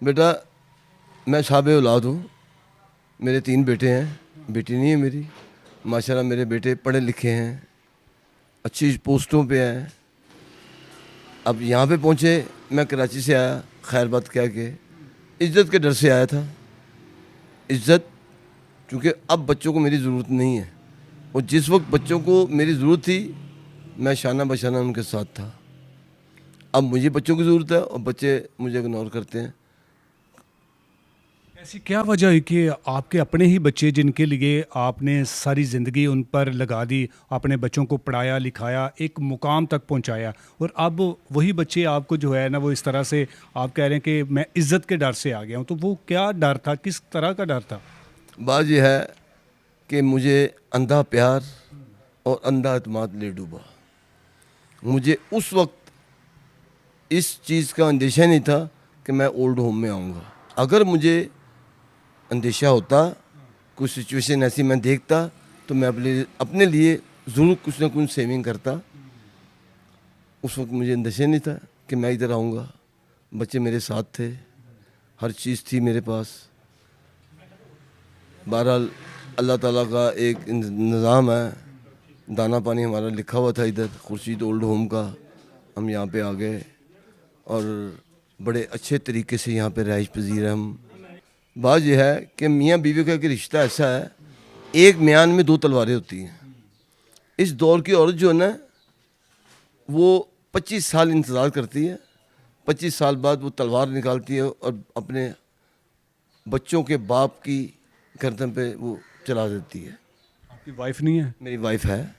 बेटा मैं साहब औलाद हूँ। मेरे 3 बेटे हैं, बेटी नहीं है मेरी। माशाल्लाह मेरे बेटे पढ़े लिखे हैं, अच्छी पोस्टों पे हैं। अब यहाँ पे पहुँचे, मैं कराची से आया, खैर बात क्या के इज़्ज़त के डर से आया था। इज़्ज़त, क्योंकि अब बच्चों को मेरी ज़रूरत नहीं है, और जिस वक्त बच्चों को मेरी ज़रूरत थी मैं शाना बशाना उनके साथ था। अब मुझे बच्चों की ज़रूरत है और बच्चे मुझे इग्नोर करते हैं। ऐसी क्या वजह है कि आपके अपने ही बच्चे जिनके लिए आपने सारी ज़िंदगी उन पर लगा दी, आपने बच्चों को पढ़ाया लिखाया, एक मुकाम तक पहुंचाया, और अब वही बच्चे आपको जो है ना वो इस तरह से आप कह रहे हैं कि मैं इज़्ज़त के डर से आ गया हूं, तो वो क्या डर था, किस तरह का डर था? बात यह है कि मुझे अंधा प्यार और अंधा अतमाद ले डूबा। मुझे उस वक्त इस चीज़ का अंदेशा नहीं था कि मैं ओल्ड होम में आऊँगा। अगर मुझे अंदेशा होता, कुछ सिचुएशन ऐसी मैं देखता, तो मैं अपने लिए ज़रूर कुछ ना कुछ सेविंग करता। उस वक्त मुझे अंदेशा नहीं था कि मैं इधर आऊँगा। बच्चे मेरे साथ थे, हर चीज़ थी मेरे पास। बहरहाल अल्लाह ताला का एक निज़ाम है, दाना पानी हमारा लिखा हुआ था इधर खुर्शीद ओल्ड होम का। हम यहाँ पे आ गए और बड़े अच्छे तरीके से यहाँ पे रहाइश पजीर हैं हम। बात यह है कि मियाँ बीवी का एक रिश्ता ऐसा है, एक म्यान में 2 तलवारें होती हैं। इस दौर की औरत जो है ना, वो 25 साल इंतज़ार करती है, 25 साल बाद वो तलवार निकालती है और अपने बच्चों के बाप की गर्दन पे वो चला देती है। आपकी वाइफ नहीं है? मेरी वाइफ है।